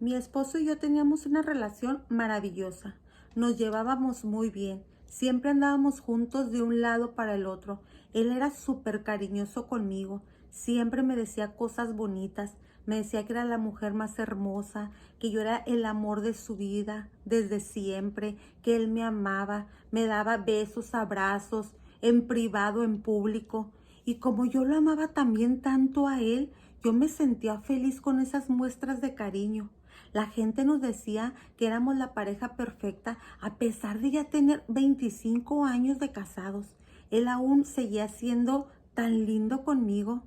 Mi esposo y yo teníamos una relación maravillosa. Nos llevábamos muy bien. Siempre andábamos juntos de un lado para el otro. Él era súper cariñoso conmigo. Siempre me decía cosas bonitas. Me decía que era la mujer más hermosa, que yo era el amor de su vida desde siempre, que él me amaba, me daba besos, abrazos, en privado, en público. Y como yo lo amaba también tanto a él, yo me sentía feliz con esas muestras de cariño. La gente nos decía que éramos la pareja perfecta a pesar de ya tener 25 años de casados. Él aún seguía siendo tan lindo conmigo.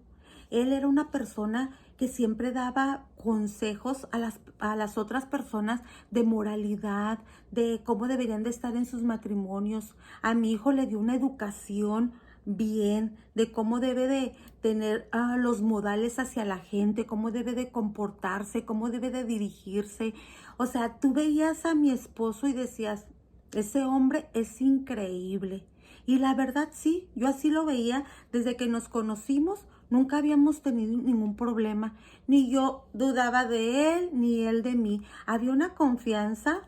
Él era una persona que siempre daba consejos a las otras personas de moralidad, de cómo deberían de estar en sus matrimonios. A mi hijo le dio una educación bien, de cómo debe de tener los modales hacia la gente, cómo debe de comportarse, cómo debe de dirigirse. O sea, tú veías a mi esposo y decías, ese hombre es increíble. Y la verdad sí, yo así lo veía desde que nos conocimos. Nunca habíamos tenido ningún problema. Ni yo dudaba de él, ni él de mí. Había una confianza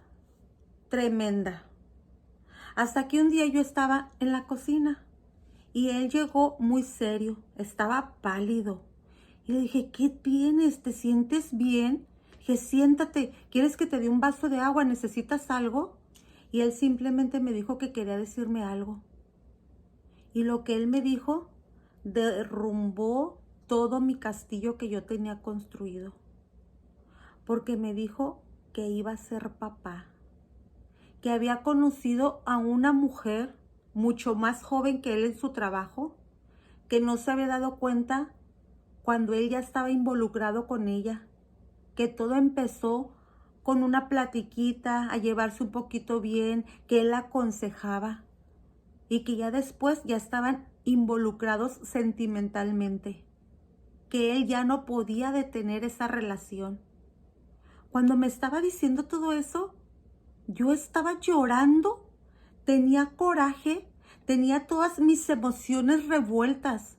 tremenda. Hasta que un día yo estaba en la cocina y él llegó muy serio, estaba pálido. Y le dije, ¿qué tienes? ¿Te sientes bien? Dije, siéntate, ¿quieres que te dé un vaso de agua? ¿Necesitas algo? Y él simplemente me dijo que quería decirme algo. Y lo que él me dijo derrumbó todo mi castillo que yo tenía construido. Porque me dijo que iba a ser papá, que había conocido a una mujer mucho más joven que él en su trabajo, que no se había dado cuenta cuando él ya estaba involucrado con ella, que todo empezó con una platiquita, a llevarse un poquito bien, que él aconsejaba y que ya después ya estaban involucrados sentimentalmente, que él ya no podía detener esa relación. Cuando me estaba diciendo todo eso, yo estaba llorando, tenía coraje, tenía todas mis emociones revueltas.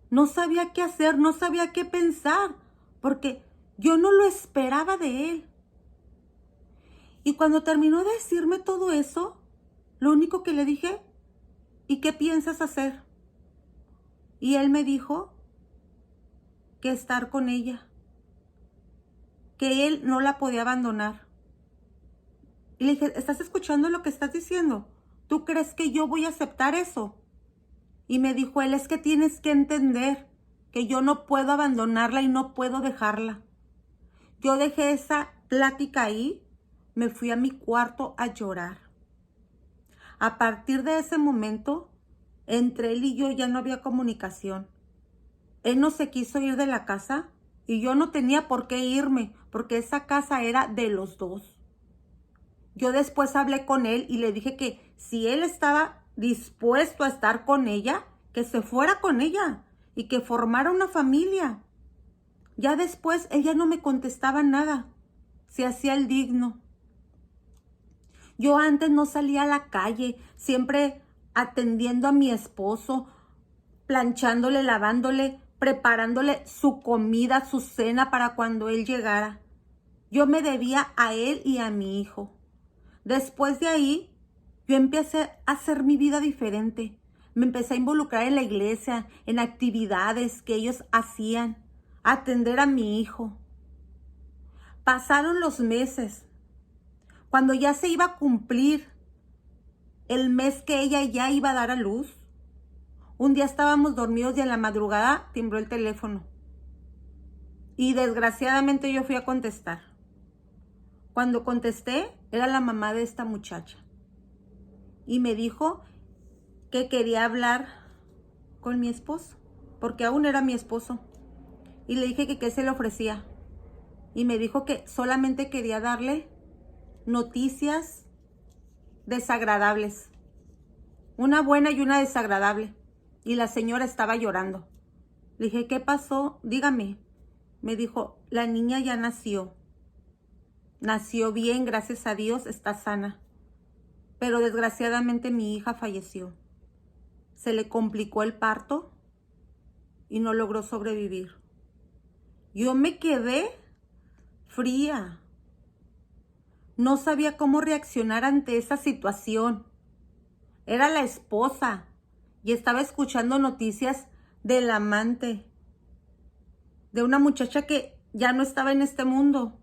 No sabía qué hacer, no sabía qué pensar, porque yo no lo esperaba de él. Y cuando terminó de decirme todo eso, lo único que le dije, ¿y qué piensas hacer? Y él me dijo que estar con ella, que él no la podía abandonar. Y le dije, ¿estás escuchando lo que estás diciendo? ¿Tú crees que yo voy a aceptar eso? Y me dijo él, es que tienes que entender que yo no puedo abandonarla y no puedo dejarla. Yo dejé esa plática ahí, me fui a mi cuarto a llorar. A partir de ese momento, entre él y yo ya no había comunicación. Él no se quiso ir de la casa y yo no tenía por qué irme, porque esa casa era de los dos. Yo después hablé con él y le dije que si él estaba dispuesto a estar con ella, que se fuera con ella y que formara una familia. Ya después ella no me contestaba nada, se hacía el digno. Yo antes no salía a la calle, siempre atendiendo a mi esposo, planchándole, lavándole, preparándole su comida, su cena para cuando él llegara. Yo me debía a él y a mi hijo. Después de ahí, yo empecé a hacer mi vida diferente. Me empecé a involucrar en la iglesia, en actividades que ellos hacían, a atender a mi hijo. Pasaron los meses. Cuando ya se iba a cumplir el mes que ella ya iba a dar a luz, un día estábamos dormidos y en la madrugada timbró el teléfono. Y desgraciadamente yo fui a contestar. Cuando contesté, era la mamá de esta muchacha. Y me dijo que quería hablar con mi esposo, porque aún era mi esposo. Y le dije que qué se le ofrecía. Y me dijo que solamente quería darle noticias desagradables. Una buena y una desagradable. Y la señora estaba llorando. Le dije, ¿qué pasó? Dígame. Me dijo, la niña ya nació. Nació bien, gracias a Dios, está sana. Pero desgraciadamente mi hija falleció. Se le complicó el parto y no logró sobrevivir. Yo me quedé fría. No sabía cómo reaccionar ante esa situación. Era la esposa y estaba escuchando noticias del amante, de una muchacha que ya no estaba en este mundo.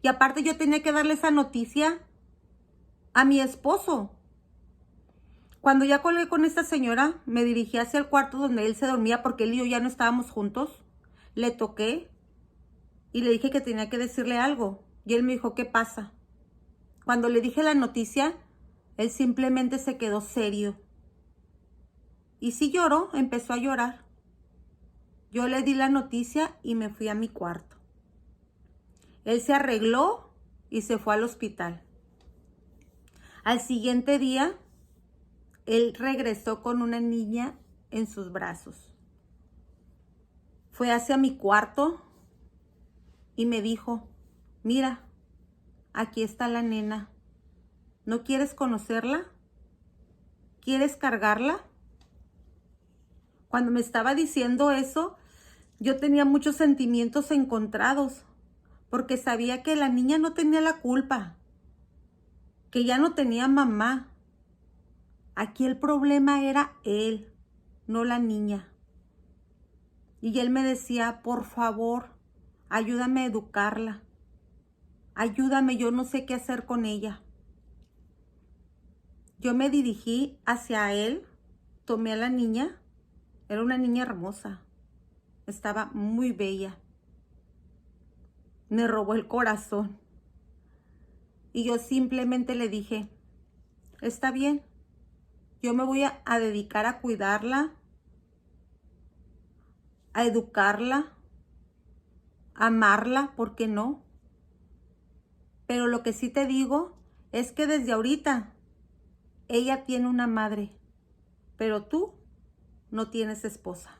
Y aparte yo tenía que darle esa noticia a mi esposo. Cuando ya colgué con esta señora, me dirigí hacia el cuarto donde él se dormía porque él y yo ya no estábamos juntos. Le toqué y le dije que tenía que decirle algo. Y él me dijo, ¿qué pasa? Cuando le dije la noticia, él simplemente se quedó serio. Y sí lloró, empezó a llorar. Yo le di la noticia y me fui a mi cuarto. Él se arregló y se fue al hospital. Al siguiente día, él regresó con una niña en sus brazos. Fue hacia mi cuarto y me dijo, mira, aquí está la nena. ¿No quieres conocerla? ¿Quieres cargarla? Cuando me estaba diciendo eso, yo tenía muchos sentimientos encontrados, porque sabía que la niña no tenía la culpa, que ya no tenía mamá. Aquí el problema era él, no la niña. Y él me decía, por favor, ayúdame a educarla. Ayúdame, yo no sé qué hacer con ella. Yo me dirigí hacia él, tomé a la niña. Era una niña hermosa, estaba muy bella. Me robó el corazón. Y yo simplemente le dije, está bien, yo me voy a dedicar a cuidarla, a educarla, a amarla, ¿por qué no? Pero lo que sí te digo es que desde ahorita ella tiene una madre, pero tú no tienes esposa.